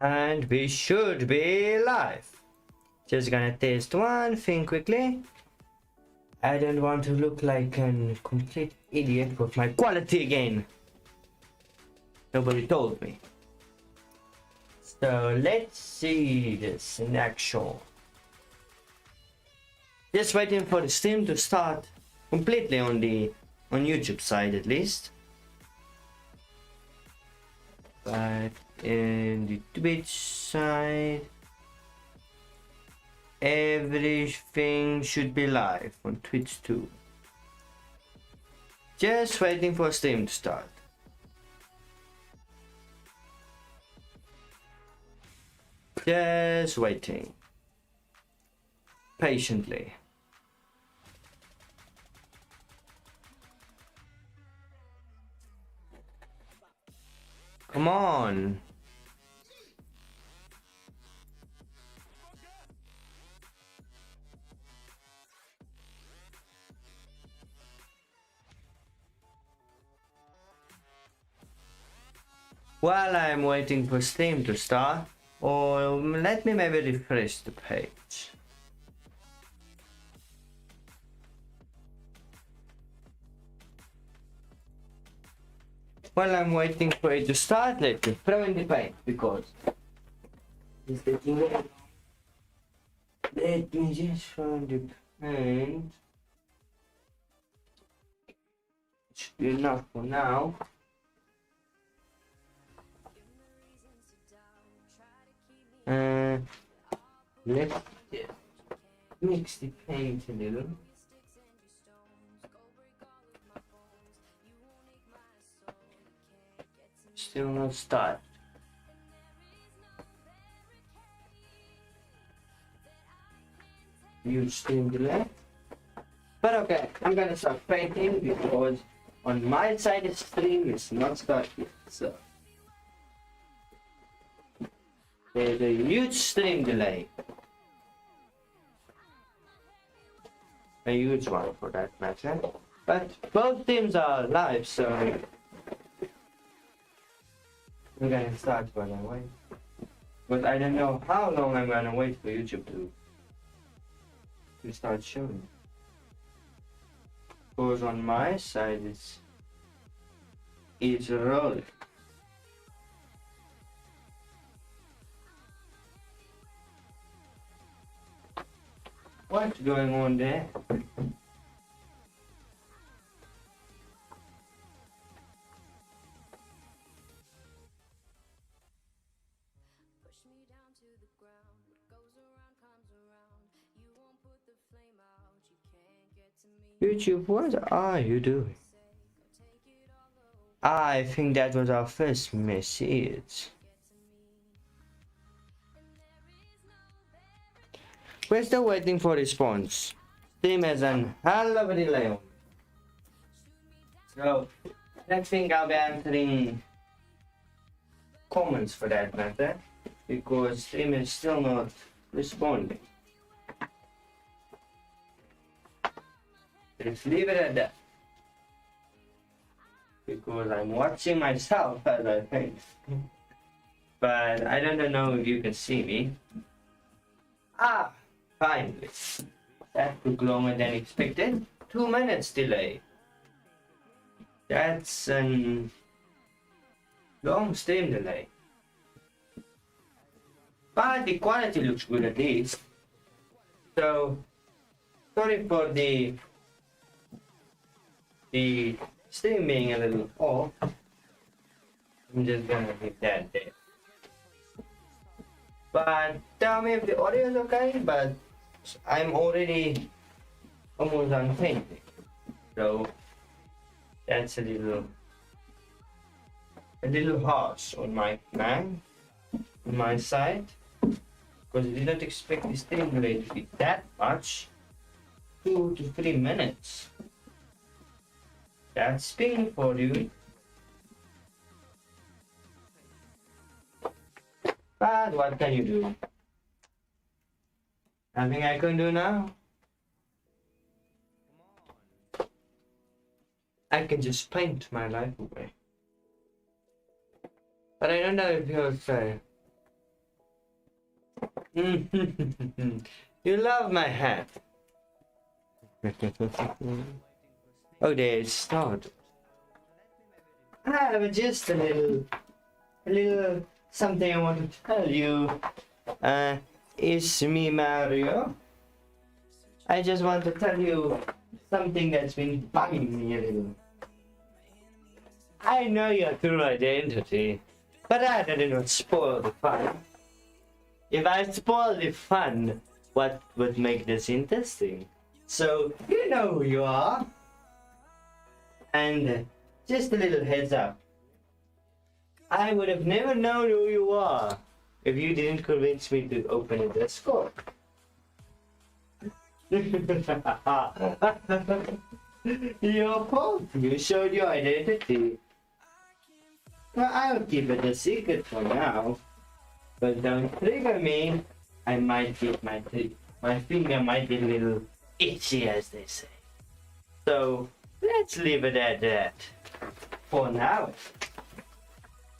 And we should be live. Just gonna test one thing quickly. I don't want to look like a complete idiot with my quality again. Nobody told me. So let's see this in action. Just waiting for the stream to start completely on YouTube side at least. But in the Twitch side, everything should be live on Twitch too. Just waiting for stream to start. Just waiting patiently. Come on. While I'm waiting for stream to start, or let me maybe refresh the page. While I'm waiting for it to start, let me throw in the paint because it's getting late. Let me just throw in the paint. It should be enough for now. Let's mix the paint a little. Still not start. Huge stream delay. But okay, I'm gonna start painting because on my side the stream is not started. So there's a huge stream delay. A huge one for that matter. But both teams are live, so we're gonna start while I wait. But I don't know how long I'm gonna wait for YouTube to start showing. Because on my side it's rolling. What's going on there? YouTube, what are you doing? I think that was our first message. We're still waiting for response. Stream has an hell of a delay. So, I think I'll be answering comments for that matter, because stream is still not responding. Let's leave it at that. Because I'm watching myself as I paint. But I don't know if you can see me. Ah, finally. That took longer than expected. 2 minutes delay. That's a long stream delay. But the quality looks good at least. So, sorry for the stream being a little off. I'm just gonna leave that there. But tell me if the audio is okay, but I'm already almost done painting. So that's a little harsh on my side. Because I didn't expect the stream delay to be that much. 2 to 3 minutes. That's speaking for you. But what can you do? Nothing I can do now. I can just paint my life away. But I don't know if you'll say You love my hat. Oh, there it's started. I have just a little something I want to tell you. It's me, Mario. I just want to tell you something that's been bugging me a little. I know your true identity, but I didn't spoil the fun. If I spoil the fun, what would make this interesting? So, you know who you are. And just a little heads up. I would have never known who you are if you didn't convince me to open a Discord. Your fault. You showed your identity. Well, I'll keep it a secret for now. But don't trigger me. I might get my finger might get a little itchy, as they say. So let's leave it at that for now.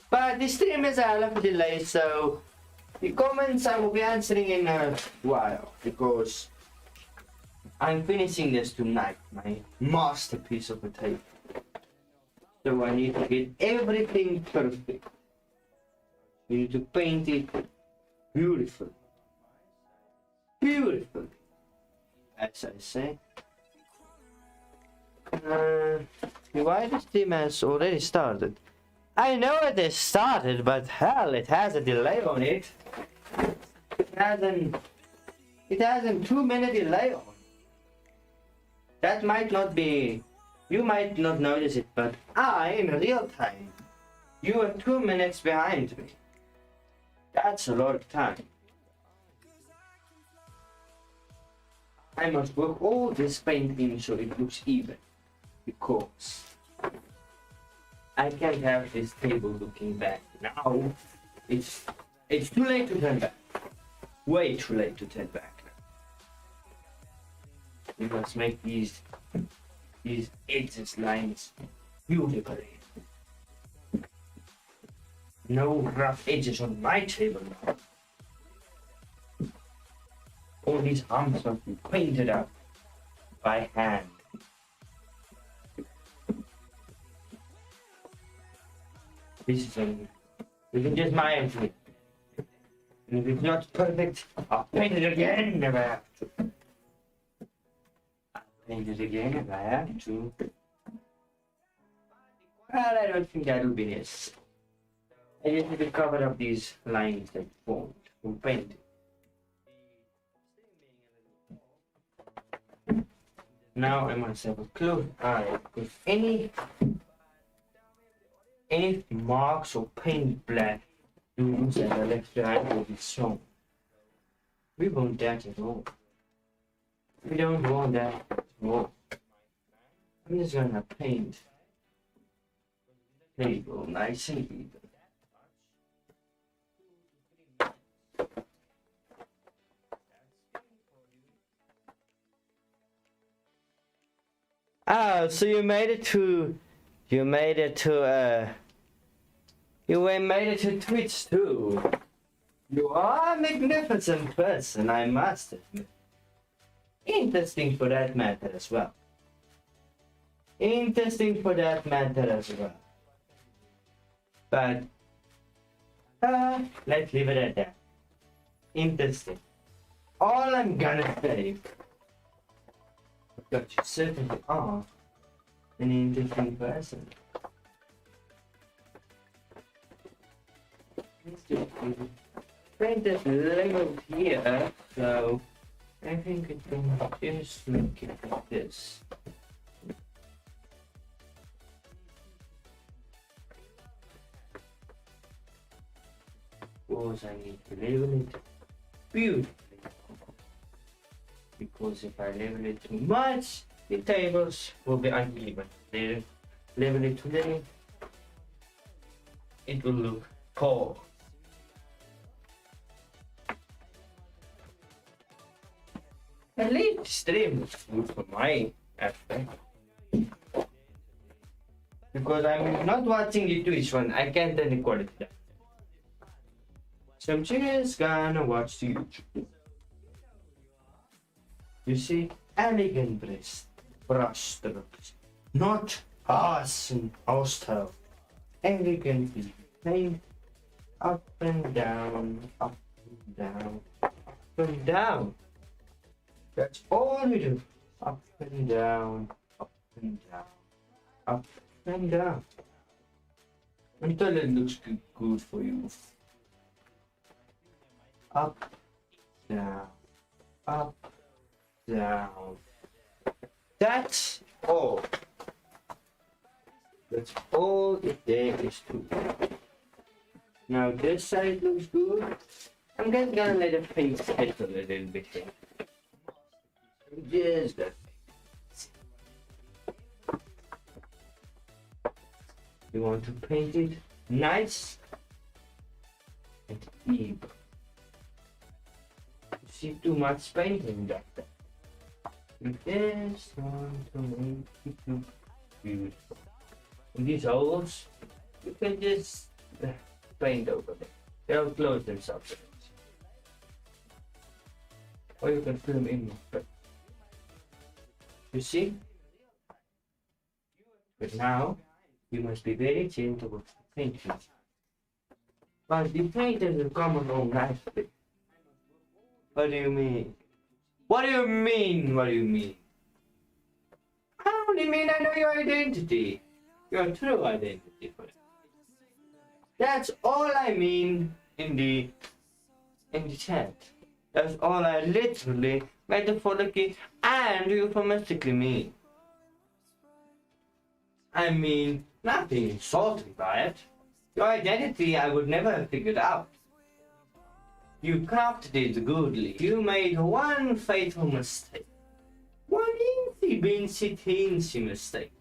But the stream is a hell of a delay, so the comments I will be answering in a while because I'm finishing this tonight, my masterpiece of a tape. So I need to get everything perfect. We need to paint it beautiful. Beautiful, as I say. Why the stream has already started? I know it has started, but hell, it has a delay on it. It has an 2-minute delay on. That might not be, you might not notice it, but in real time, you are 2 minutes behind me. That's a lot of time. I must work all this painting so it looks even, because I can't have this table looking back now. It's too late to turn back. Way too late to turn back. We must make these edges lines beautifully. No rough edges on my table now. All these humps must be painted up by hand. You can just mind me. And if it's not perfect, I'll paint it again if I have to. I'll paint it again if I have to. Well, I don't think that'll be this. I just need to cover up these lines that formed from painting. Now I must have a close eye. If any marks or paint black doodles that are left behind will be shown. We want that at all. We don't want that at all. I'm just gonna paint table nice and even. Oh, so you made it to Twitch too. You are a magnificent person, I must admit. Interesting for that matter as well. But let's leave it at that. Interesting. All I'm gonna say, but you certainly are an interesting person. Let's do paint this label here, so I think we can just make it like this. Because I need to label it beautifully. Because if I label it too much, the tables will be uneven. They label it too little, it will look poor. At least the stream looks good for my aspect. Because I'm not watching the Twitch one, I can't turn the quality down. So I'm just gonna watch the YouTube. You see, elegant brush strokes, not harsh and hostile. Elegantly paint up and down, up and down, up and down. That's all we do. Up and down, up and down, up and down. Until it looks good for you. Up, down, up, down. That's all. That's all there is to it. Now this side looks good. I'm just gonna let it paint settle a little bit here. Just that. You want to paint it nice and even. You see too much painting that. You just want to make it look beautiful. In these holes, you can just paint over them. They'll close themselves. Or you can fill them in. You see? But now, you must be very gentle with the painting. But the paint doesn't come along nicely. What do you mean? What do you mean? What do you mean? I only mean I know your identity. Your true identity for it. That's all I mean in the chat. That's all I literally, metaphorically, and euphemistically mean. I mean nothing insulting by it. Your identity I would never have figured out. You crafted it goodly. You made one fatal mistake. One teensy mistake.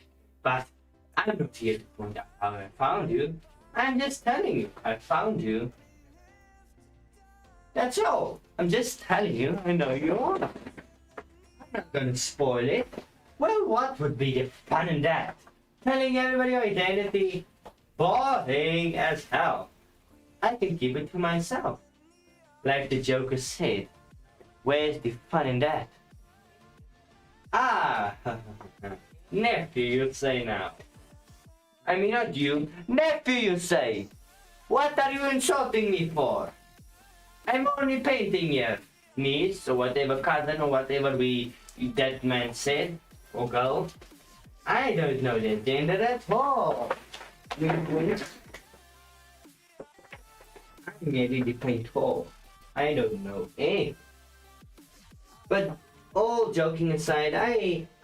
But I'm not here to point out how I found you. I'm just telling you I found you. That's all. I'm just telling you I know you are. I'm not gonna spoil it. Well, what would be the fun in that? Telling everybody your identity? Boring as hell. I can keep it to myself. Like the Joker said, where's the fun in that? Ah, nephew, you say now. I mean, not you, nephew, you say. What are you insulting me for? I'm only painting your niece or whatever, cousin or whatever that man said or girl. I don't know their gender at all. I'm merely the paint for. I don't know anything. But all joking aside,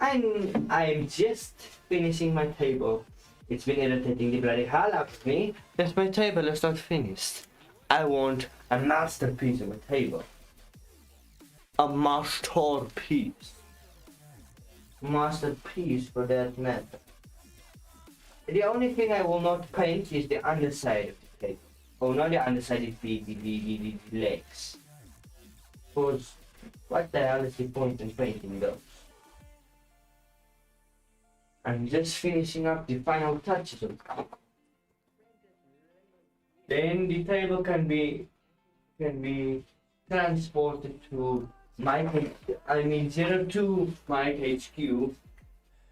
I'm just finishing my table. It's been irritating the bloody hell out of me that my table is not finished. I want a masterpiece of a table. A masterpiece. Masterpiece for that matter. The only thing I will not paint is the underside of the table. Oh, not the underside, it's the legs. Because what the hell is the point in painting those? I'm just finishing up the final touches of it. Then the table can be transported to to my HQ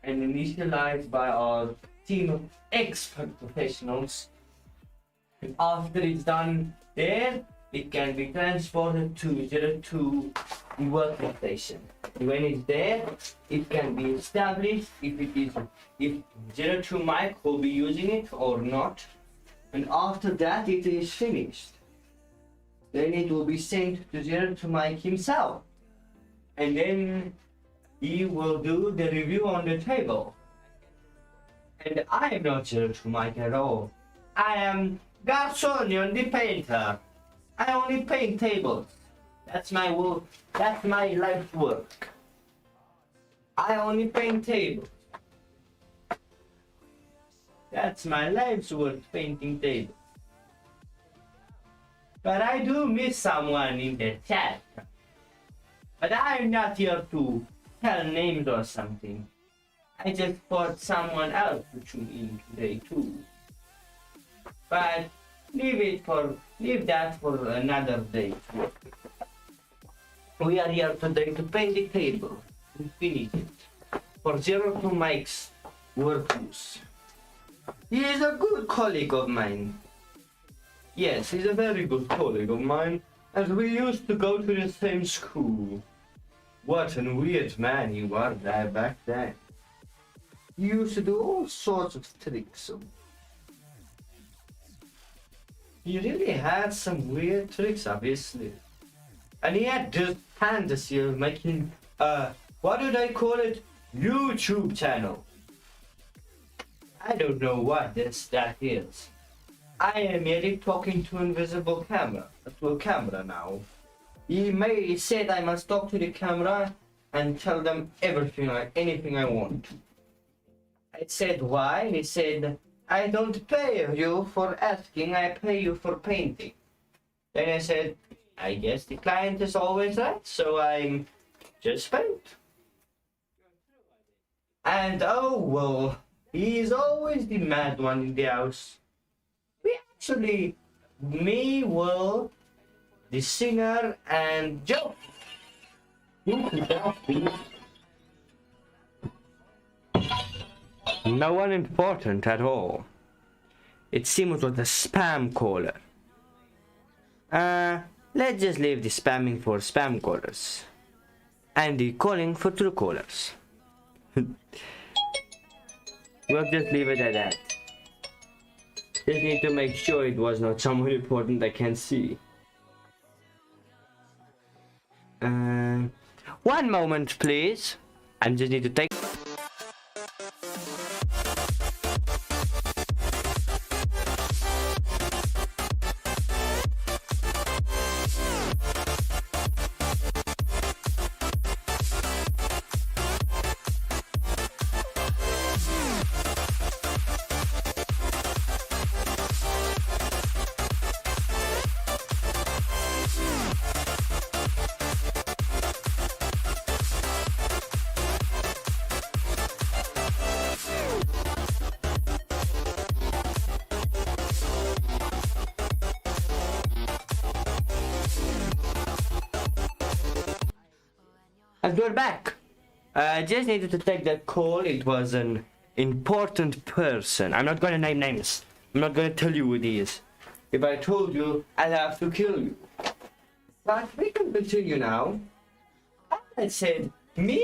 and initialized by our team of expert professionals. And after it's done there, it can be transported to 02 working station. When it's there, it can be established if 02 Mike will be using it or not. And after that, it is finished. Then it will be sent to 02 Mike himself. And then he will do the review on the table. And I am not 02 Mike at all. I am Garçonion the painter. I only paint tables. That's my work. That's my life's work. I only paint tables. That's my life's work, painting tables. But I do miss someone in the chat. But I'm not here to tell names or something. I just thought someone else would tune in today too. But leave that for another day. We are here today to paint the table and finish it for Zero to Mike's workhouse. He is a good colleague of mine. Yes, he's a very good colleague of mine, and we used to go to the same school. What a weird man you were there back then. You used to do all sorts of tricks. He really had some weird tricks, obviously. And he had this fantasy of making, what do they call it? YouTube channel. I don't know what that is. I am merely talking to invisible camera, to a camera now. He said I must talk to the camera and tell them anything I want. I said why? He said, I don't pay you for asking, I pay you for painting. Then I said, I guess the client is always right, so I'm just paint. And oh well, he's always the mad one in the house. Me, Will, the singer, and Joe. Who could that be? No one important at all. It seems like a spam caller. Let's just leave the spamming for spam callers. And the calling for true callers. We'll just leave it at that. Just need to make sure it was not someone important I can see. One moment, please. I just need to take... And we're back. I just needed to take that call. It was an important person. I'm not gonna name names. I'm not gonna tell you who it is. If I told you, I'd have to kill you. But we can continue now. I said, me,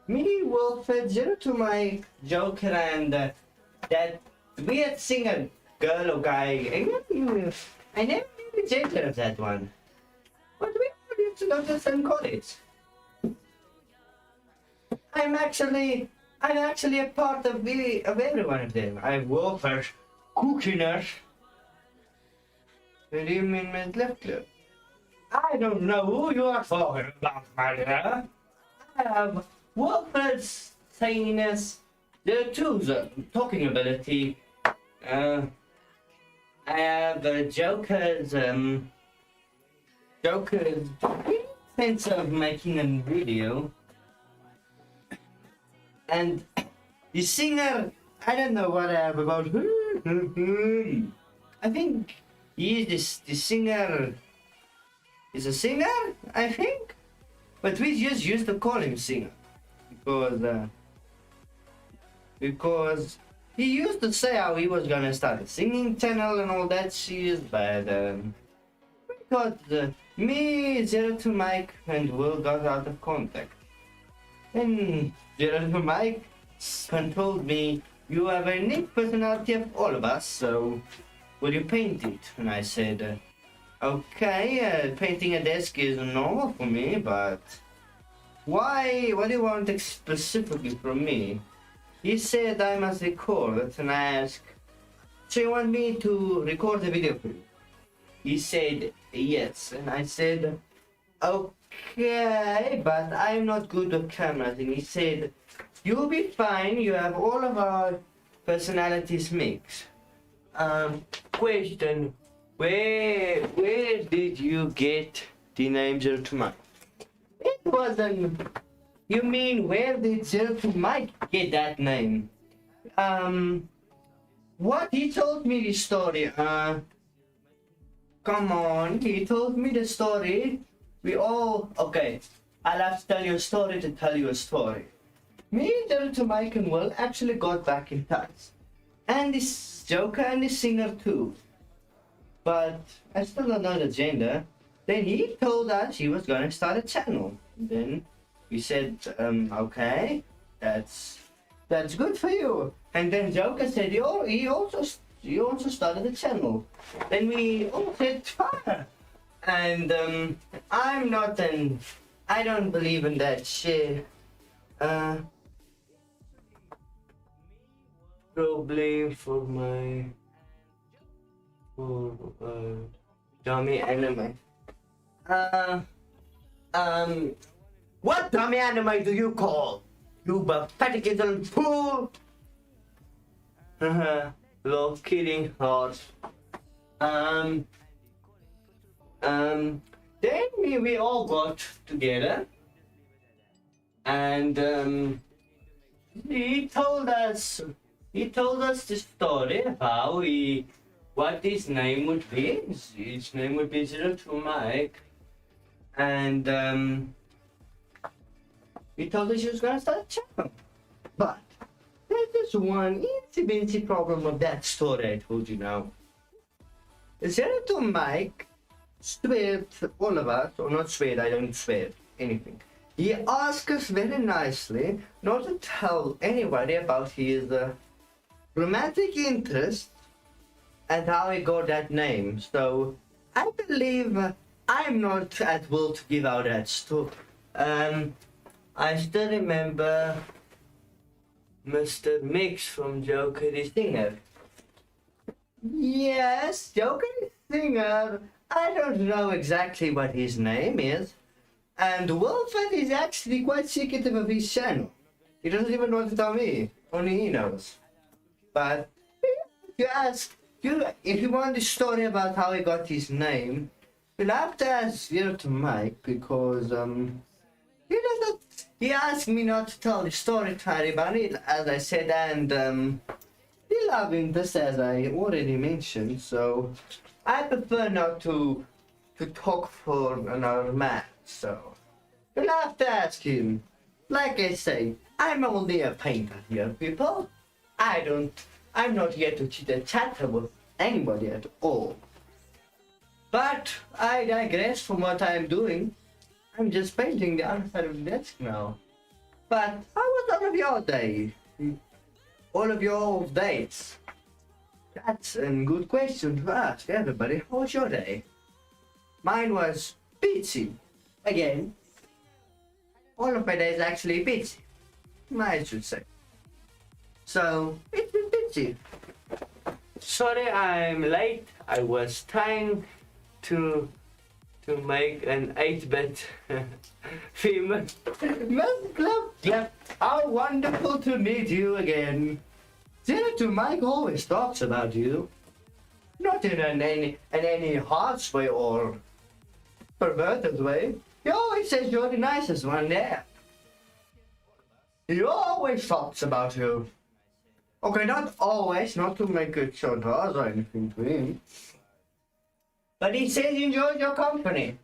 Wilfred, Zero to Mike, Joker, and that weird singer girl or guy. I never knew the gender of that one. But we all used to go to the same college. I'm actually a part of every one of them. I'm Wolfers, Cookiners. What do you mean, Miss Lefler? I don't know who you are talking about, my dear. I have Wolfer's thinginess, the tools talking ability. I have Joker's sense of making a video. And the singer, I don't know what I have about her. I think he is the singer. He's a singer, I think. But we just used to call him singer. Because he used to say how he was gonna start a singing channel and all that shit. But we got me, Zero to Mike, and Will got out of contact. And Zero to Mike told me, you have a unique personality of all of us, so will you paint it? And I said, okay, painting a desk is normal for me, but why? What do you want specifically from me? He said I must record it, and I asked, so you want me to record a video for you? He said yes, and I said, okay, but I'm not good with cameras. And he said, you'll be fine, you have all of our personalities mixed. Question, where did you get the name Zero to Mike? It wasn't, you mean where did Zero to Mike get that name? What he told me the story, Come on, he told me the story. We all okay. I'll have to tell you a story to tell you a story. Me, Jonathan, Mike, and Will actually got back in touch, and this Joker and this singer too. But I still don't know the gender. Then he told us he was gonna start a channel. Then we said, okay, that's good for you. And then Joker said he also started a channel. Then we all said fire. And I don't believe in that shit. Probably for dummy anime. What dummy anime do you call? You pathetic little fool! Little kidding heart. Then we all got together, and he told us the story of how what his name would be. His name would be Zero to Mike, and he told us he was gonna start a channel. But there's one itsy problem with that story I told you now. Zero to Mike sweared all of us, or not sweared, I don't swear anything. He asked us very nicely not to tell anybody about his romantic interest and how he got that name. So I believe I'm not at will to give out that story. I still remember Mr. Mix from Joker the Singer. Yes, Joker the Singer. I don't know exactly what his name is. And Wolfett is actually quite secretive of his channel. He doesn't even want to tell me. Only he knows. But if you want the story about how he got his name, you'll have to ask Zero to Mike, because he asked me not to tell the story to anybody, as I said, and he loves him, just as I already mentioned, so I prefer not to talk for another man, so you'll have to ask him. Like I say, I'm only a painter here, people. I'm not here to chit and chatter with anybody at all. But I digress from what I'm doing. I'm just painting the other side of the desk now. But how was all of your day? All of your dates? That's a good question to ask everybody. How was your day? Mine was busy. Again, all of my days actually busy, I should say. So, it's been busy. Sorry I'm late. I was trying to make an 8-bit theme. Clap. How wonderful to meet you again. Senator Mike always talks about you. Not in any harsh way or perverted way. He always says you're the nicest one there. He always talks about you. Okay, not always, not to make it short or anything to him. But he says he enjoys your company.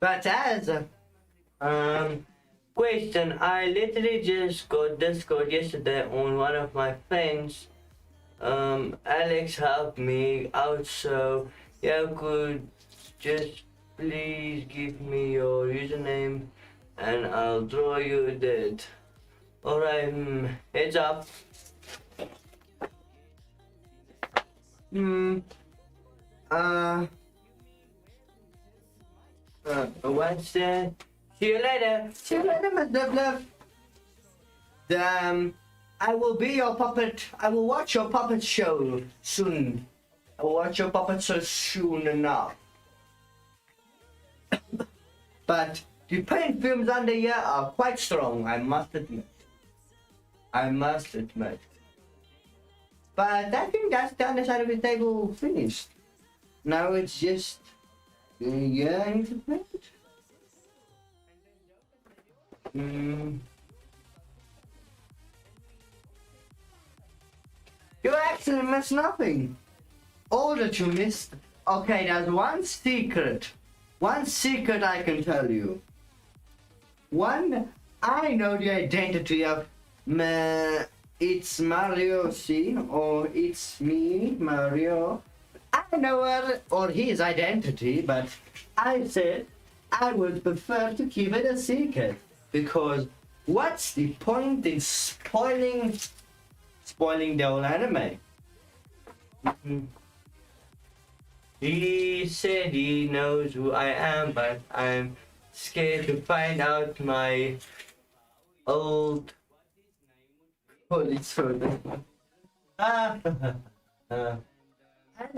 But as question, I literally just got Discord yesterday on one of my friends. Alex helped me out, so yeah, could just please give me your username and I'll draw you dead. Alright, heads up. What's that? See you later. See you later, Mr. Bluff. I will be your puppet. I will watch your puppet show soon. I will watch your puppet show soon enough. But the paint films under here are quite strong, I must admit. But I think that's the other side of the table finished. Now it's just yeah, I need to paint. You actually missed nothing. All that you missed Okay, there's one secret. One secret I can tell you. One, I know the identity of it's Mario C or it's me, Mario. I know her or his identity, but I said I would prefer to keep it a secret because what's the point in spoiling the whole anime? He said he knows who I am, but I'm scared to find out my old police photo. And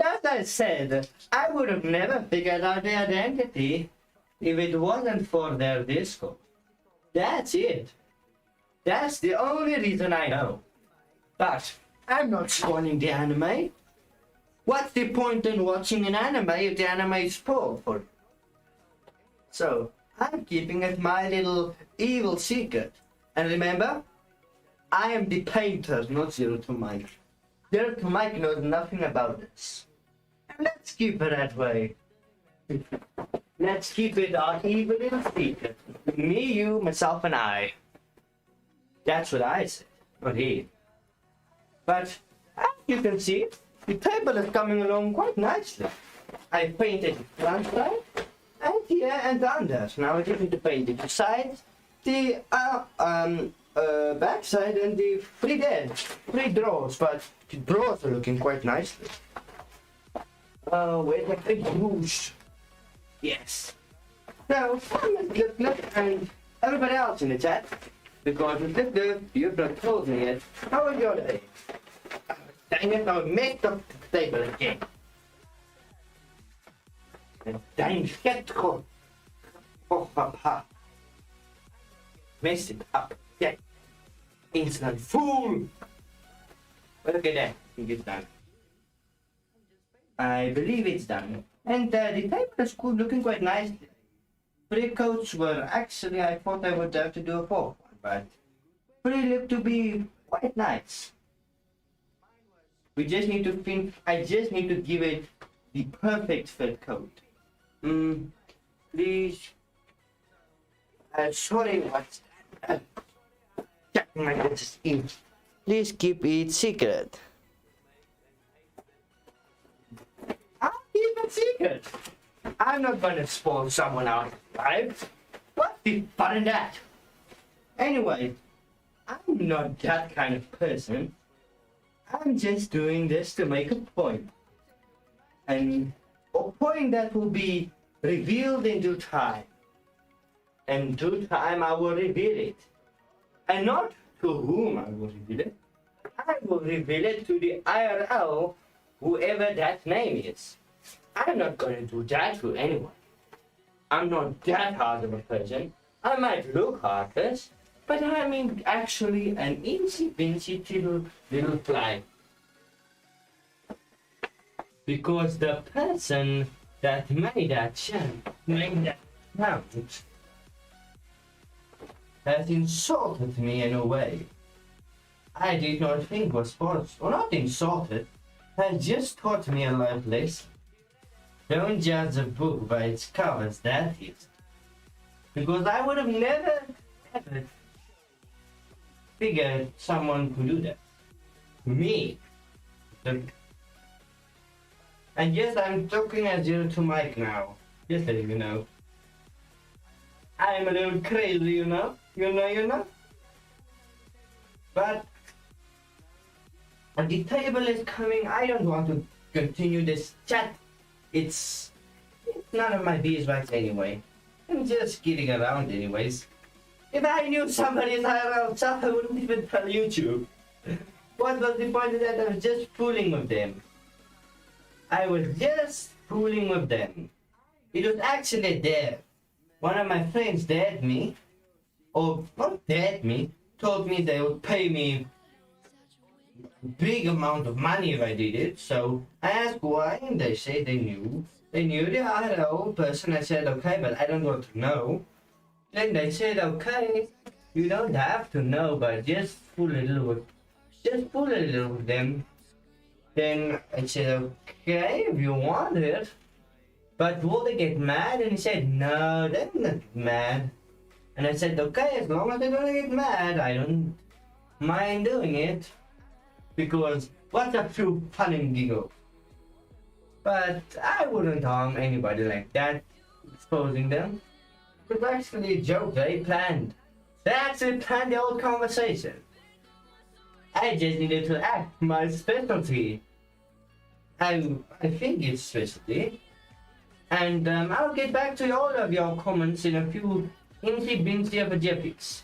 as I said, I would have never figured out their identity if it wasn't for their Discord. That's it. That's the only reason I know. But I'm not spoiling the anime. What's the point in watching an anime if the anime is spoiled for you? So, I'm keeping it my little evil secret. And remember, I am the painter, not Zero to Mike. Zero to Mike knows nothing about this. And let's keep it that way. Let's keep it our evil little secret. Me, you, myself, and I. That's what I said, not he. But, as you can see, the table is coming along quite nicely. I painted the front side, and here and under. Now I just need to paint the sides, the back side, and the three drawers, but the drawers are looking quite nicely. Where's my big rouge? Yes. So, Flip Flip and everybody else in the chat, because with Flip Flip, you've not told me yet, how was your day? Dang it, I messed up the table again. And dang it, oh, ha. Messed it up again. Instant fool! But okay then, I think it's done. I believe it's done. And the table is looking quite nicely. 3 coats were actually, I thought I would have to do a 4th one, but 3 look to be quite nice. We just need to think, I just need to give it the perfect fit coat. Please. Sorry, what's that? Like this ink. Please keep it secret. I'll keep it secret. I'm not gonna spoil someone else's life. What's the fun in that? Anyway, I'm not that kind of person. I'm just doing this to make a point. And a point that will be revealed in due time. And due time I will reveal it. And not to whom I will reveal it. I will reveal it to the IRL, whoever that name is. I'm not going to do that to anyone. I'm not that hard of a person. I might look heartless, but I'm actually an incy-wincy little fly. Because the person that made that chant, made that sound, has insulted me in a way I did not think was possible. Or not insulted, has just taught me a life lesson. Don't judge a book by its covers, that is. Because I would have never, ever figured someone could do that. Me. And yes, I'm talking as Zero to Mike now. Just letting you know. I'm a little crazy, you know? You know? But the table is coming. I don't want to continue this chat. It's none of my beeswax anyway. I'm just kidding around anyways. If I knew somebody's IRL stuff, I wouldn't even tell YouTube. What was the point of that? I was just fooling with them. I was just fooling with them. It was actually there. One of my friends dared me, or not dared me, told me they would pay me big amount of money if I did it. So I asked why, and they said they knew. They knew the IRL person. I said, okay, but I don't want to know. Then they said, okay, you don't have to know, but just fool a little with them. Then I said, okay, if you want it. But will they get mad? And he said, no, they're not mad. And I said, okay, as long as they don't get mad, I don't mind doing it. Because what's a few fun and giggle? But I wouldn't harm anybody like that, exposing them. It was actually a joke they planned. They actually planned the whole conversation. I just needed to act my specialty. I think it's specialty. And I'll get back to all of your comments in a few incy-bincy of a jeffix.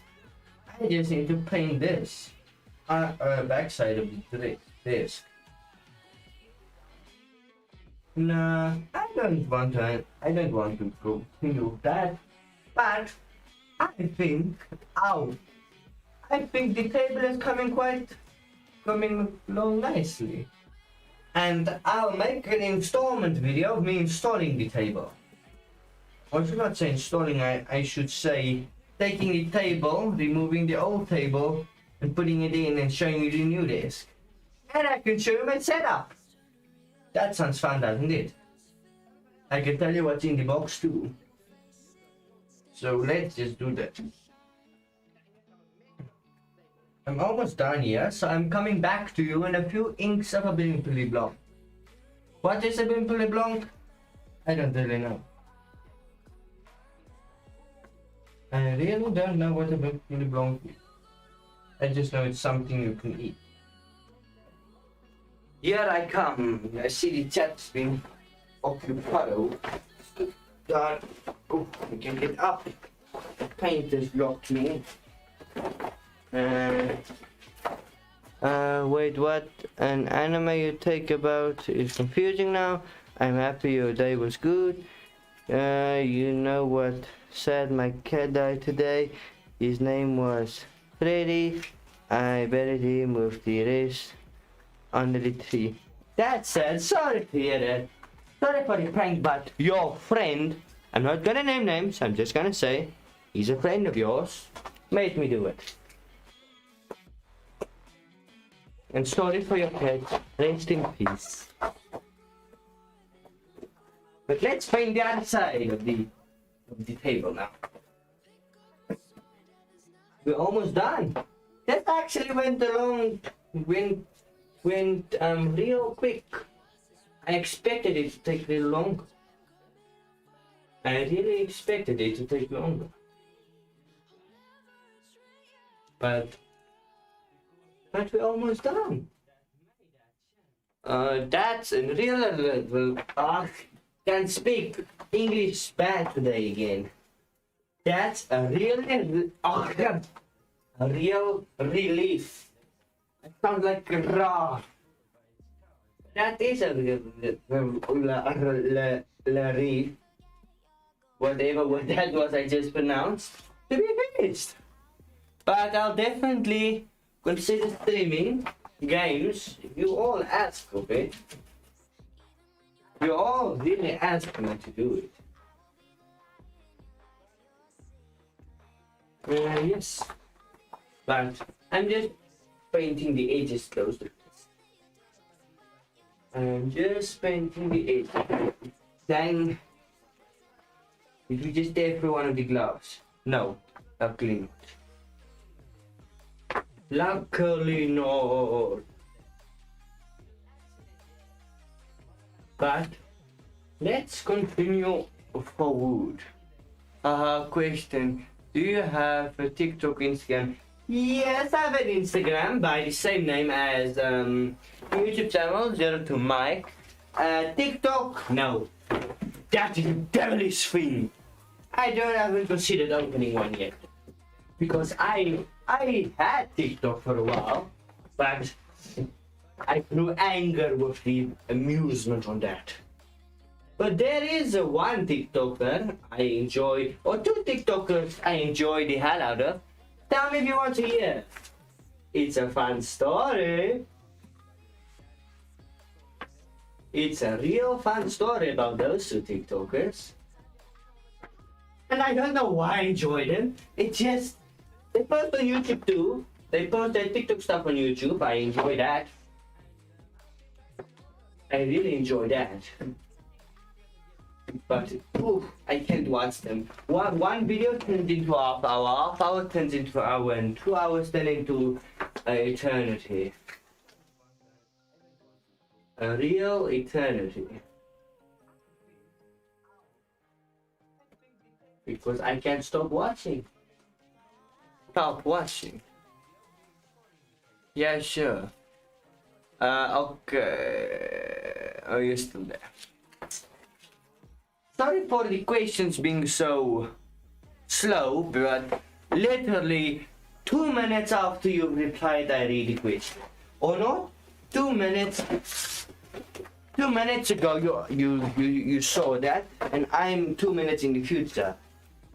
I just need to paint this backside of the disc. Nah, I don't want to continue that, but I think the table is coming along nicely. And I'll make an installment video of me installing the table. Or I should not say installing, I should say taking the table, removing the old table, and putting it in and showing you the new disc. And I can show you my setup. That sounds fun, doesn't it? I can tell you what's in the box too. So let's just do that. I'm almost done here, so I'm coming back to you in a few inks of a Bimpley Blanc. What is a Bimpley Blanc? I don't really know. I really don't know what a Bimpley Blanc is. I just know it's something you can eat. Here I come. I see the chat's been occupied. God, oh, I can get up. The paint has locked me. Wait, what? An anime you take about is confusing now. I'm happy your day was good. You know what? Sad, my cat died today. His name was Freddy. I buried him with the wrist under the tree. That's sad. Sorry to hear that. Sorry for the prank, but your friend, I'm not gonna name names, I'm just gonna say, he's a friend of yours, made me do it. And sorry for your cat. Rest in peace. But let's find the other side of the table now. We're almost done. That actually went real quick. I expected it to take a little longer. I really expected it to take longer. But we're almost done. That's a real can't speak English bad today again. That's a real relief. It sounds like raw. That is a relief. Whatever what that was I just pronounced to be finished. But I'll definitely consider streaming games if you all ask of it. You all really ask me to do it. Yes. But I'm just painting the edges closer. I'm just painting the edges. Then, did we just tear through one of the gloves? No, luckily not. Luckily not. But let's continue forward. Question. Do you have a TikTok, Instagram? Yes, I have an Instagram by the same name as YouTube channel, Zero to Mike. TikTok, no. That is a devilish thing. I haven't considered opening one yet. Because I had TikTok for a while, but I grew anger with the amusement on that. But there is one TikToker I enjoy, or two TikTokers I enjoy the hell out of. Tell me if you want to hear. It's a fun story. It's a real fun story about those two TikTokers. And I don't know why I enjoy them. It's just, they post on YouTube too. They post their TikTok stuff on YouTube. I enjoy that. I really enjoy that. But oof, I can't watch them. One video turns into half hour turns into an hour, and 2 hours turn into eternity. A real eternity. Because I can't stop watching. Stop watching. Yeah, sure. Okay. Oh, you're still there. Sorry for the questions being so slow, but literally 2 minutes after you replied, I read the question. Or not? 2 minutes. 2 minutes ago, you saw that, and I'm 2 minutes in the future.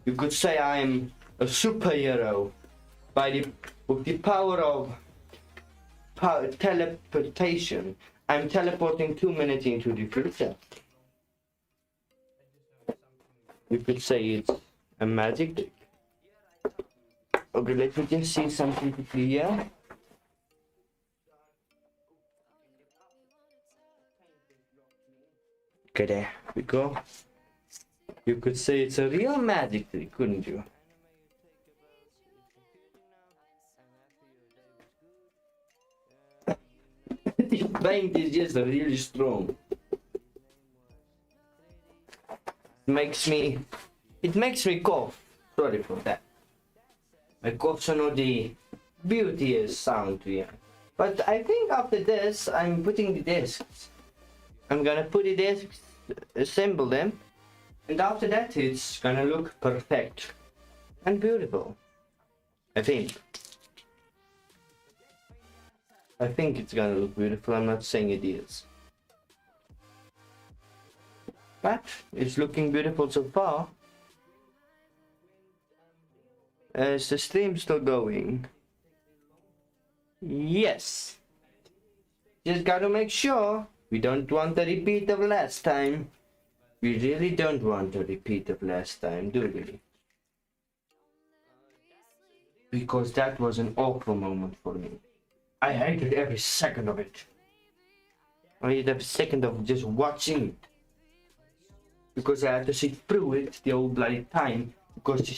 You could say I'm a superhero with the power of teleportation. I'm teleporting 2 minutes into the future. You could say it's a magic trick. Okay, let me just see something quickly here. Okay, there we go. You could say it's a real magic trick, couldn't you? This paint is just really strong. It makes me cough. Sorry for that. My coughs are not the beautiest sound to hear. But I think after this, I'm putting the discs. I'm gonna put the discs, assemble them, and after that it's gonna look perfect and beautiful. I think it's gonna look beautiful. I'm not saying it is. But it's looking beautiful so far. Is the stream still going? Yes. Just gotta make sure we don't want a repeat of last time. We really don't want a repeat of last time, do we? Because that was an awful moment for me. I hated every second of it. I hated every second of just watching it. Because I had to sit through it the whole bloody time because the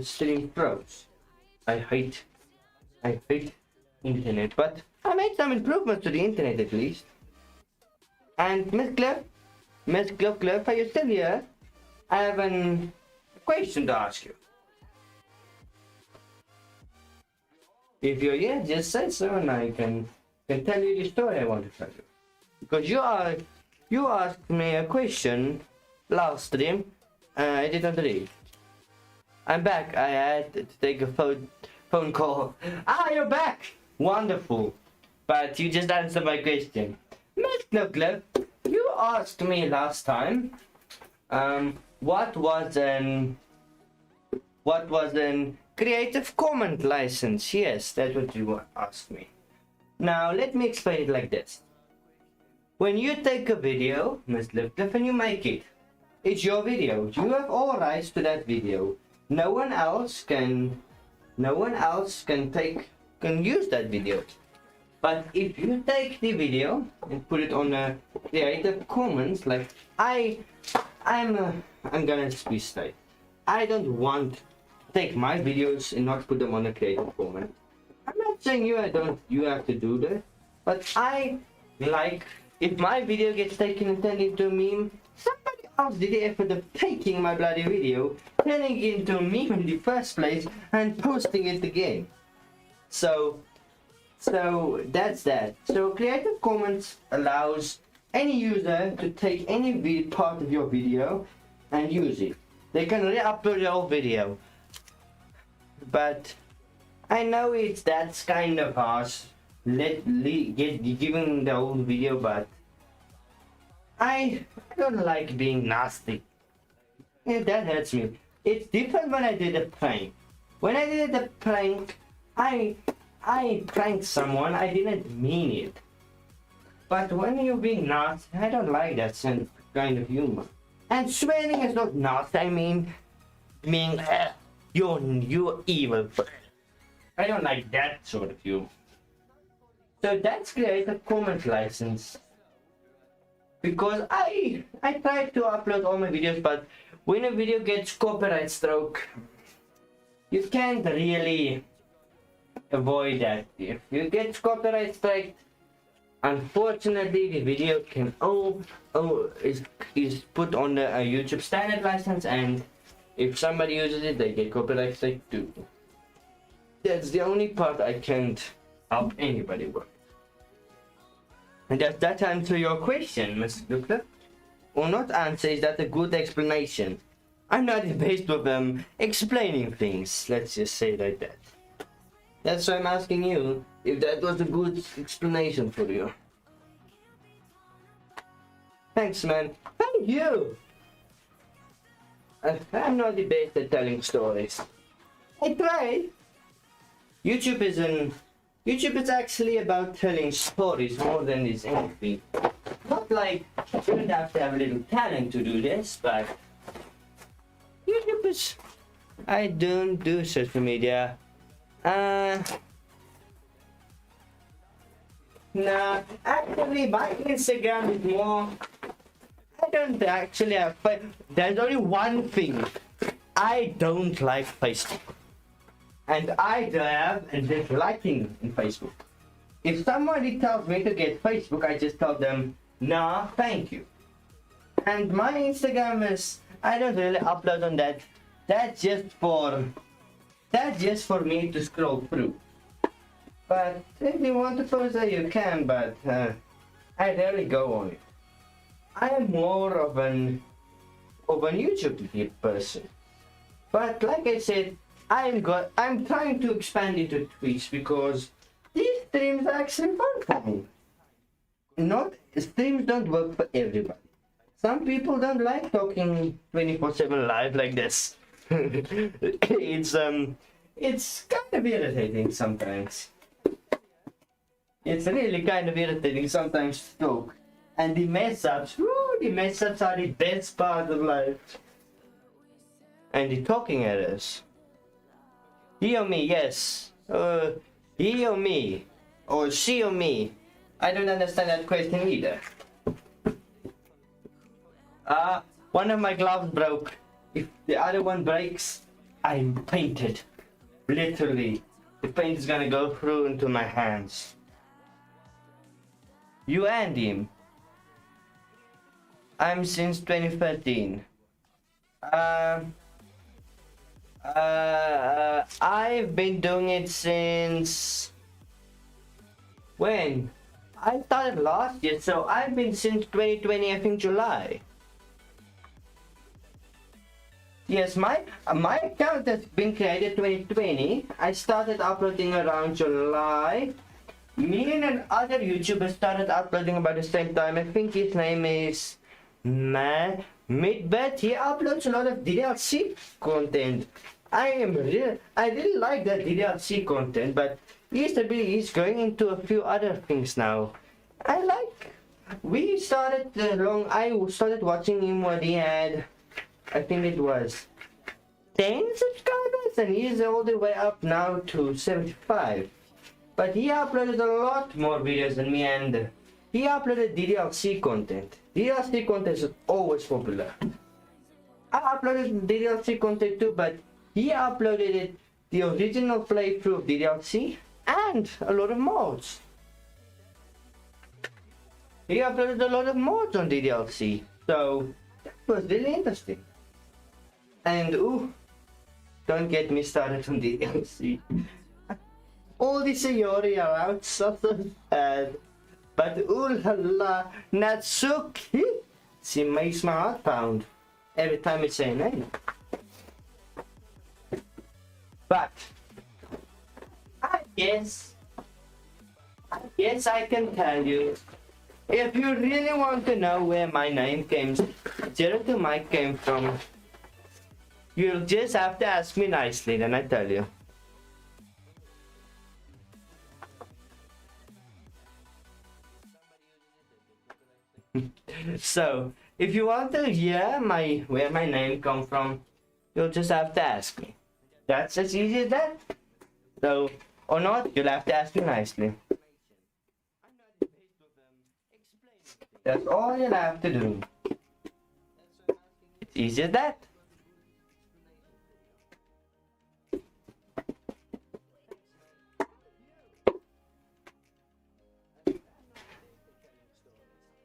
stream froze. I hate internet, but I made some improvements to the internet at least. And Miss Glove, are you still here? I have a question to ask you. If you're here, just say so and I can tell you the story I want to tell you. Because you asked me a question last stream, I didn't read. I'm back. I had to take a phone call. Ah, you're back! Wonderful. But you just answered my question. Miss Glove, you asked me last time, what was an Creative Commons license? Yes, that's what you asked me. Now let me explain it like this. When you take a video, Miss Glove, and you make it, it's your video. You have all rights to that video. No one else can use that video. But if you take the video and put it on a Creative Commons, like I'm gonna be straight. I don't want to take my videos and not put them on a Creative Commons. I'm not saying you have to do that, but I like if my video gets taken and turned into a meme, somebody else did the effort of taking my bloody video, turning it into a meme in the first place, and posting it again. So that's that. So Creative Commons allows any user to take any part of your video and use it. They can re-upload your whole video. But I know that's kind of harsh, giving the whole video, but I don't like being nasty. Yeah, that hurts me. It's different when I did a prank. When I did a prank, I pranked someone, I didn't mean it. But when you're being nasty, I don't like that kind of humor. And swearing is not nasty, I mean you're evil. I don't like that sort of humor. So that's Creative Commons license. because I try to upload all my videos, but when a video gets copyright stroke, you can't really avoid that. If you get copyright strike, unfortunately the video can is put on the YouTube standard license, and if somebody uses it, they get copyright strike too. That's the only part I can't help anybody with. And does that answer your question, Mr. Dukla? Or not answer, is that a good explanation? I'm not the best with explaining things, let's just say like that. That's why I'm asking you if that was a good explanation for you. Thanks, man. Thank you! I'm not the best at telling stories. I try. YouTube is actually about telling stories more than it's anything. Not like you don't have to have a little talent to do this, but YouTube is... I don't do social media. Nah, actually my Instagram is more... I don't actually have... There's only one thing. I don't like Facebook. And I have a disliking in Facebook. If somebody tells me to get Facebook, I just tell them, nah, thank you. And my Instagram is... I don't really upload on that. That's just for me to scroll through. But if you want to post that, you can, but I rarely go on it. I am more of an YouTube person. But like I said, I'm trying to expand into Twitch because these streams are actually fun for me. Streams don't work for everybody. Some people don't like talking 24/7 live like this. It's kind of irritating sometimes. It's really kind of irritating sometimes to talk. And the mess ups are the best part of life. And the talking errors. He or me, yes. He or me. Or she or me. I don't understand that question either. One of my gloves broke. If the other one breaks, I'm painted. Literally. The paint is gonna go through into my hands. You and him. I'm since 2013. I've been doing it since... When? I started last year, so I've been since 2020, I think July. Yes, my account has been created 2020. I started uploading around July. Me and another YouTuber started uploading about the same time. I think his name is Midbet. He uploads a lot of DDLC content. I really like that DDLC content, but he's going into a few other things now. I started watching him when he had, I think it was 10 subscribers, and he's all the way up now to 75. But he uploaded a lot more videos than me, and he uploaded DDLC content. DDLC content is always popular. I uploaded DDLC content too, but he uploaded the original playthrough of DDLC and a lot of mods. He uploaded a lot of mods on DDLC, so that was really interesting. And don't get me started on DDLC. All the Sayori are out, so sad. But ooh la la, Natsuki, she makes my heart pound every time I say her name. But I guess I can tell you, if you really want to know where my name came, Zero to Mike came from, you'll just have to ask me nicely, then I tell you. So, if you want to hear where my name comes from, you'll just have to ask me. That's as easy as that. So, or not, you'll have to ask me nicely. I'm not the best with explaining things. That's all you'll have to do. It's easy as that.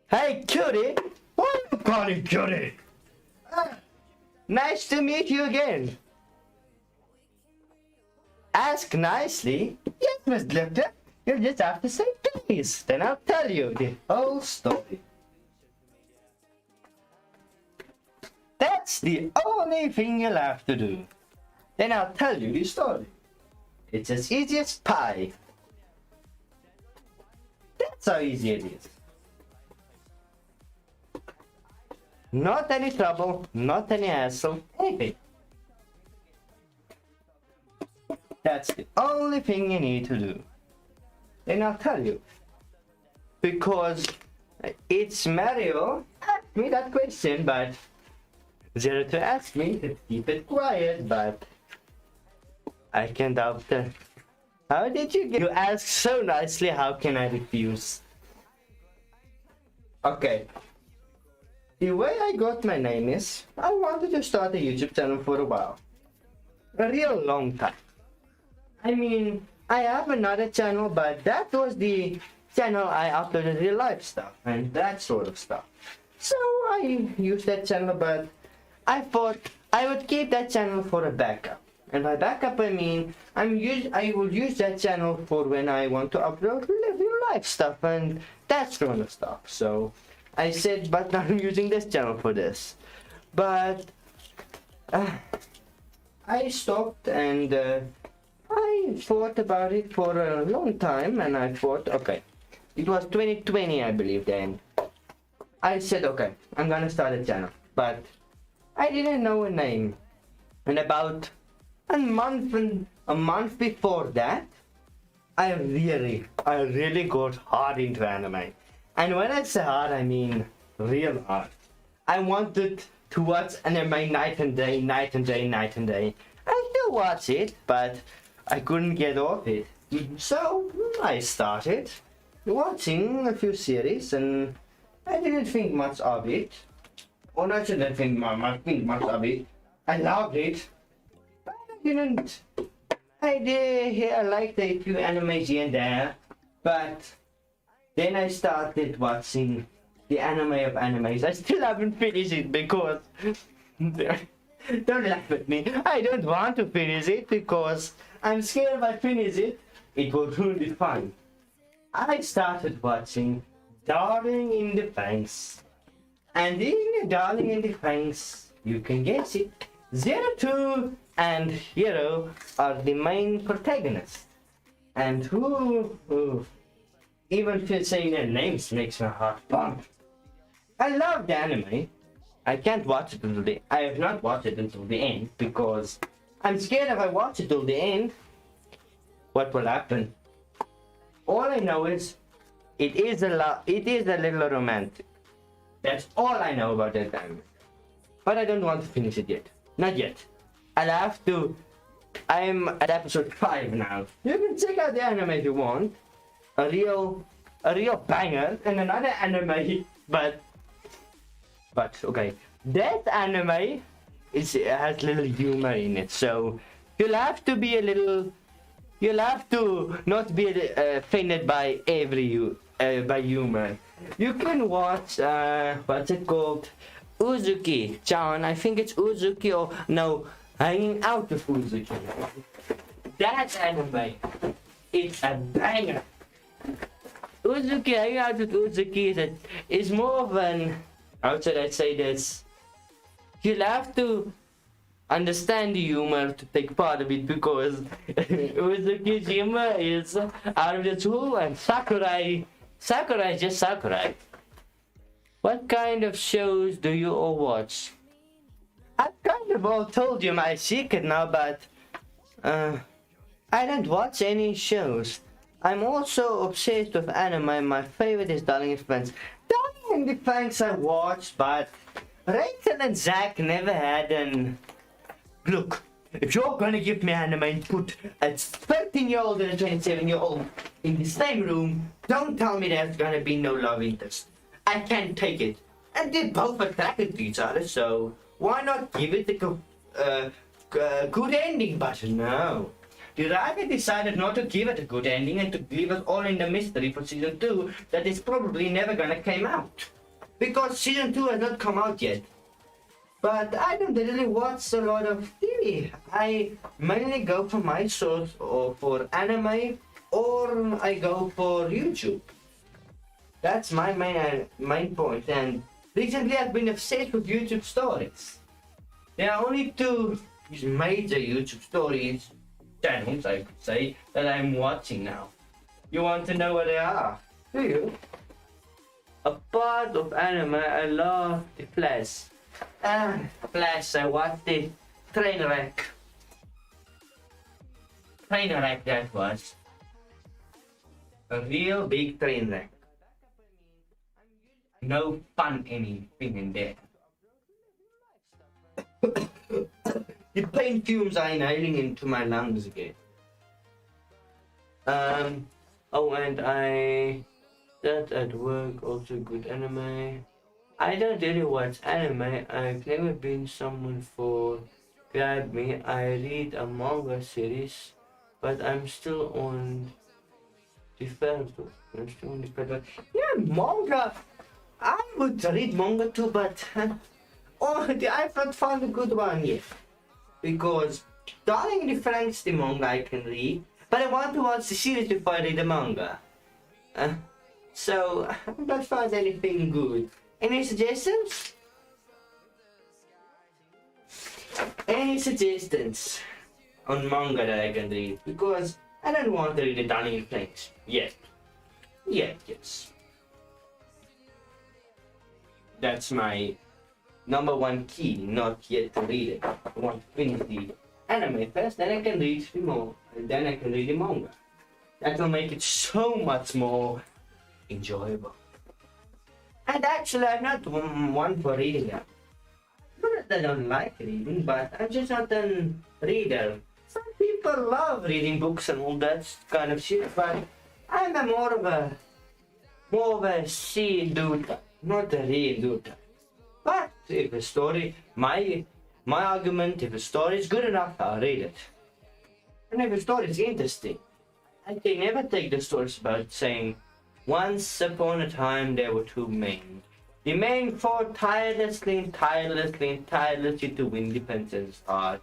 Hey, cutie! Why are you calling cutie? Nice to meet you again. Ask nicely. Yes, Miss Lipton. You'll just have to say please. Then I'll tell you the whole story. That's the only thing you'll have to do. Then I'll tell you the story. It's as easy as pie. That's how easy it is. Not any trouble, not any hassle, anything. That's the only thing you need to do. Then I'll tell you. Because it's Mario asked me that question, but Zero to ask me to keep it quiet, but I can't help that. How did you get? You ask so nicely, how can I refuse? Okay. The way I got my name is, I wanted to start a YouTube channel for a while. A real long time. I mean, I have another channel, but that was the channel I uploaded real life stuff and that sort of stuff. So I used that channel, but I thought I would keep that channel for a backup. And by backup I mean, I will use that channel for when I want to upload real life stuff and that sort of stuff. So I said, but I'm using this channel for this. But I stopped and I thought about it for a long time, and I thought, okay, it was 2020 I believe then. I said, okay, I'm gonna start a channel, but I didn't know a name. And about a month before that, I really got hard into anime. And when I say hard, I mean real hard. I wanted to watch anime night and day, night and day, night and day. I still watch it, but I couldn't get off it. So I started watching a few series, and I didn't think much of it. Or I shouldn't think much of it. I loved it, but I didn't. I liked a few animes here and there, but then I started watching the anime of animes. I still haven't finished it because don't laugh at me. I don't want to finish it because I'm scared if I finish it, it will ruin the fun. I started watching Darling in the Franxx. And in Darling in the Franxx, you can guess it, Zero and Hero are the main protagonists. And who even saying their names makes my heart pump. I love the anime. I can't watch it until I have not watched it until the end because I'm scared if I watch it till the end, what will happen? All I know is it is a little romantic. That's all I know about that anime. But I don't want to finish it yet. Not yet. I'll have to. I'm at episode 5 now. You can check out the anime if you want. A real banger and another anime, but okay. That anime has little humor in it, so you'll have to not be offended by by humor. You can watch what's it called? Uzuki-chan. I think it's Uzuki or no, Hanging Out with Uzuki. That anime, it's a banger. Uzuki, Hanging Out with Uzuki is more of an, how should I say this? You'll have to understand the humor to take part of it because Uzuki's humor is out of this world and Sakurai is just Sakurai. What kind of shows do you all watch? I've kind of all told you my secret now, but I don't watch any shows. I'm also obsessed with anime. My favorite is Darling in the Franxx. Darling in the Franxx I watched, but Rachel and Zach never had an... Look, if you're gonna give me anime and put a 13-year-old and a 27-year-old in the same room, don't tell me there's gonna be no love interest. I can't take it. And they both attracted to each other, so why not give it a good ending? But no. The writer decided not to give it a good ending and to leave us all in the mystery for season 2 that is probably never gonna come out. Because season 2 has not come out yet. But I don't really watch a lot of TV. I mainly go for my source or for anime or I go for YouTube. That's my main point. And recently I've been obsessed with YouTube stories. There are only two major YouTube stories channels, I could say, that I'm watching now. You want to know what they are? Do you? A part of anime, I love the Flash. Flash, I watched the Trainwreck. Trainwreck that was. A real big Trainwreck. No fun anything in there. The pain fumes are inhaling into my lungs again. Oh, and that at work, also good anime. I don't really watch anime. I've never been someone for grab me. I read a manga series, but I'm still on the first one. Yeah, manga. I would read manga too, but I've not found a good one yet. Because Darling in the Franxx, the manga I can read, but I want to watch the series before I read the manga. So I've not found anything good. Any suggestions? Any suggestions on manga that I can read? Because I don't want to read the Darling in the Franxx yet. Yes. That's my number one key, not yet to read it. I want to finish the anime first, then I can read the manga, and then I can read the manga. That will make it so much more enjoyable. And actually, I'm not one for reading them. Not that I don't like reading, but I'm just not a reader. Some people love reading books and all that kind of shit, but I'm more of a see dude, not a read dude. But if a story, my argument, if a story is good enough, I'll read it. And if a story is interesting, I can never take the stories about saying, once upon a time there were two men. The men fought tirelessly to win the princess' heart.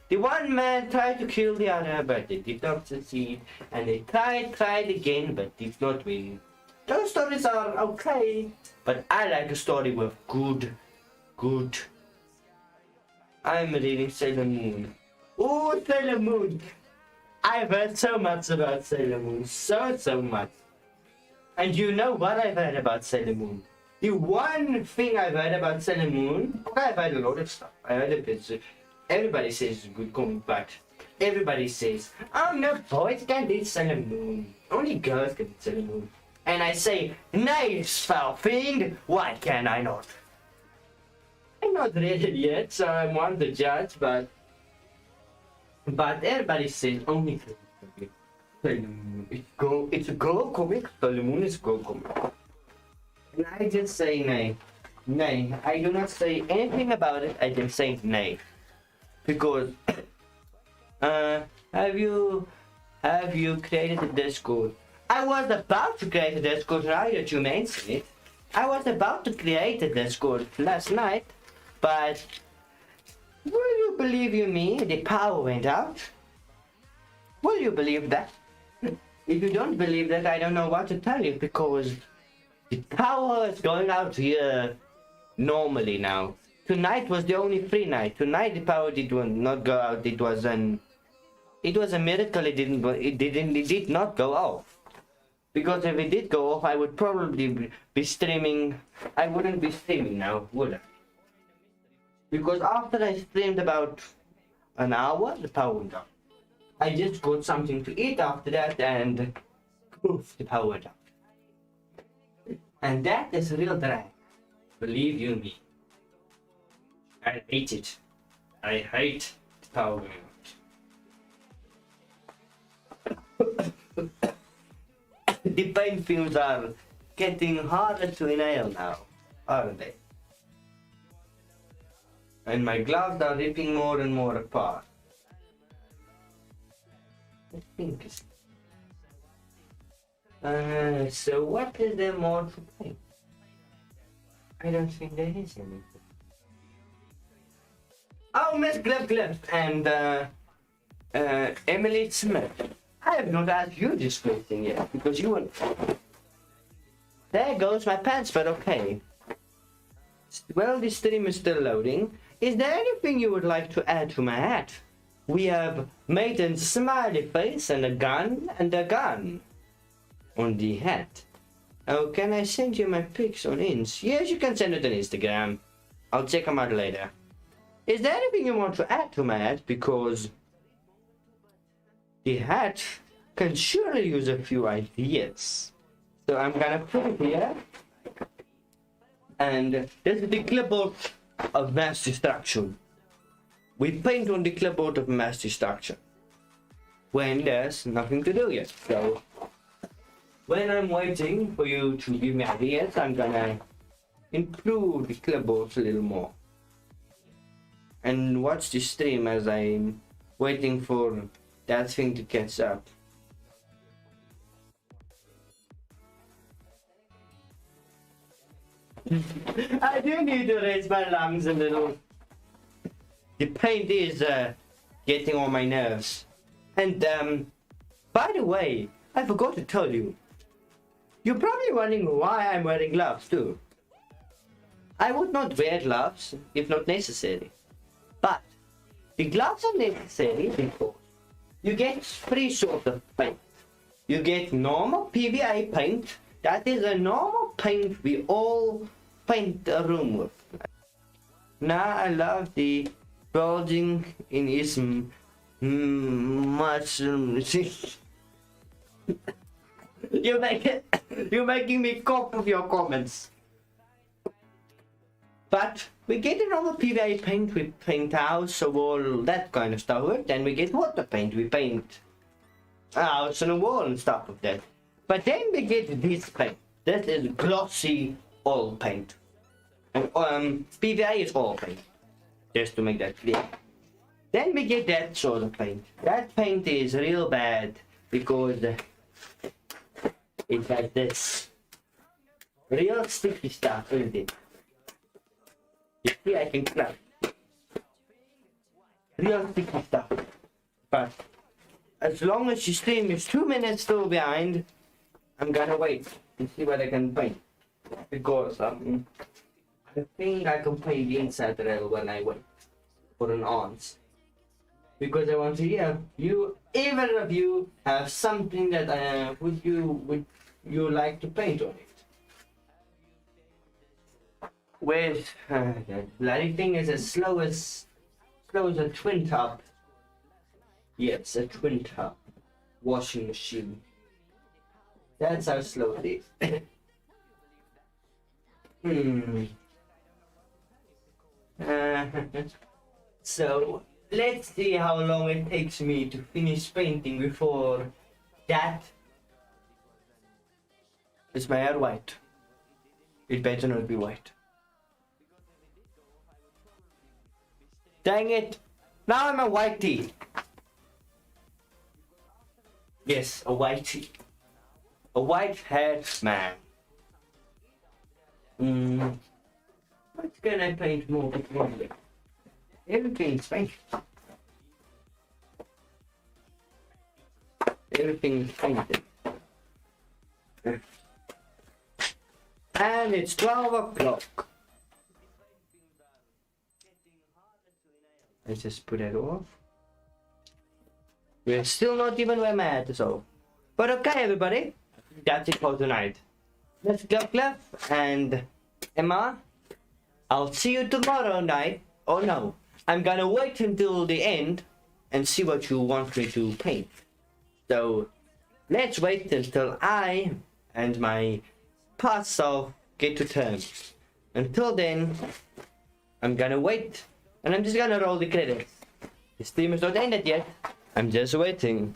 The one man tried to kill the other, but they did not succeed. And they tried again, but did not win. Those stories are okay, but I like a story with good. I'm reading Sailor Moon. Oh, Sailor Moon! I've heard so much about Sailor Moon, so much. And you know what I've heard about Sailor Moon? The one thing I've heard about Sailor Moon, I've heard a lot of stuff. I heard a bit. Everybody says it's a good comic, but everybody says, oh no, boys can't read Sailor Moon. Only girls can read Sailor Moon. And I say, nay, foul fiend, why can I not? I'm not read it yet, so I'm one to judge, but everybody says only Sailor Moon. It's a girl comic. Sailor Moon is a girl comic. And I just say nay. Nay. I do not say anything about it. I just say nay. Because have you created a Discord? I was about to create a Discord now that you mention it. I was about to create a Discord last night, but will you believe me? The power went out. Will you believe that? If you don't believe that, I don't know what to tell you, because the power is going out here normally now. Tonight was the only free night. Tonight the power did not go out. It was a miracle. It did not go off. Because if it did go off, I would probably be streaming. I wouldn't be streaming now, would I? Because after I streamed about an hour, the power went out. I just got something to eat after that, and poof, the power went out. And that is a real drag. Believe you me. I hate it. I hate the power going out. The pain fumes are getting harder to inhale now, aren't they? And my gloves are ripping more and more apart. I think. So what is there more to paint? I don't think there is anything. Oh, Miss Glip and Emily Smith. I have not asked you this question yet because you were. There goes my pants, but okay. Well, the stream is still loading. Is there anything you would like to add to my hat? We have Maiden's smiley face and a gun on the hat. Oh, can I send you my pics on Ins? Yes, you can send it on Instagram. I'll check them out later. Is there anything you want to add to my hat? Because the hat can surely use a few ideas. So I'm gonna put it here. And this is the clipboard of mass destruction. We paint on the clipboard of mass destruction when there's nothing to do yet. So when I'm waiting for you to give me ideas, I'm gonna improve the clipboard a little more. And watch the stream as I'm waiting for that thing to catch up. I do need to raise my lungs a little. The paint is getting on my nerves. And by the way, I forgot to tell you. You're probably wondering why I'm wearing gloves too. I would not wear gloves if not necessary. But the gloves are necessary because you get three sorts of paint. You get normal PVA paint. That is a normal paint we all paint a room with. Now I love the bulging in his much. You're making me cough with your comments. But we get a normal PVA paint, we paint house, so all that kind of stuff with. Then we get water paint, we paint a house and a wall and stuff like that. But then we get this paint. This is glossy oil paint. And PVA is oil paint. Just to make that clear. Then we get that sort of paint. That paint is real bad because it's like this. Real sticky stuff, isn't it? You see, I can clap. Real sticky stuff. But as long as the stream is 2 minutes still behind, I'm gonna wait and see what I can paint. Because I think I can paint the inside rail when I wait for an answer. Because I want to hear you, either of you, have something that would you like to paint on it. Where's the bloody thing is as slow as a twin tub. Yes, a twin tub washing machine. That's how slow it is. So let's see how long it takes me to finish painting before that. Is my hair white? It better not be white. Dang it! Now I'm a whitey. Yes, a whitey. A white-haired man. What can I paint more? Everything's painted. Everything's painted. And it's 12 o'clock. Let's just put that off. We're still not even where my hat is off. But okay, everybody. That's it for tonight. Let's Glip and Emma. I'll see you tomorrow night. Oh no. I'm gonna wait until the end and see what you want me to paint. So let's wait until I and my past self get to terms. Until then, I'm gonna wait and I'm just gonna roll the credits. The stream is not ended yet. I'm just waiting.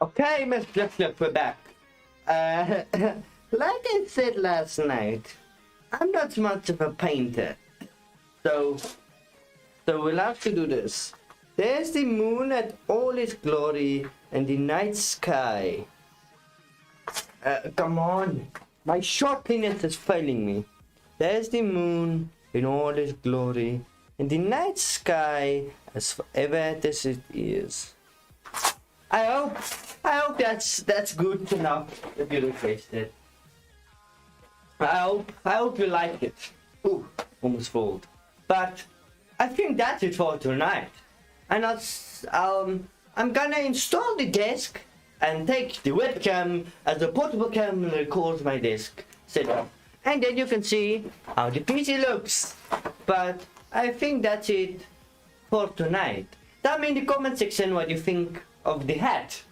Okay, Miss Flip Flip, we're back. Like I said last night, I'm not much of a painter. So we'll have to do this. There's the moon at all its glory and the night sky. Come on. My sharpness is failing me. There's the moon in all its glory and the night sky as forever as it is. I hope that's good enough if you request it. I hope you like it. Ooh, almost fooled. But I think that's it for tonight. And I'm gonna install the desk and take the webcam as a portable camera records my desk setup. And then you can see how the PC looks. But I think that's it for tonight. Tell me in the comment section what you think of the hat.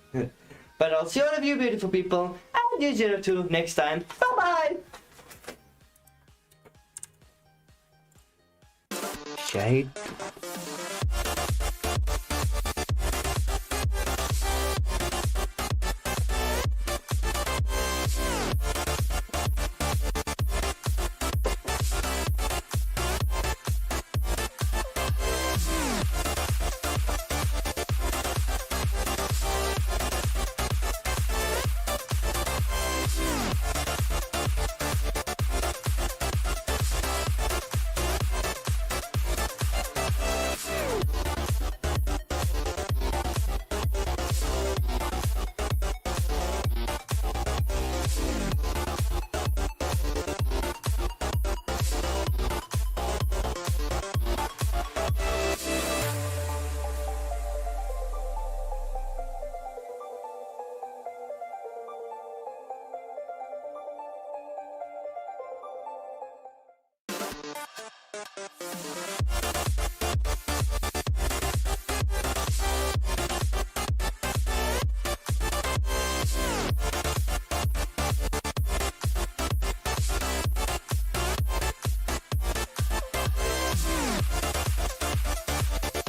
But I'll see all of you beautiful people and you02 next time. Bye bye! Shade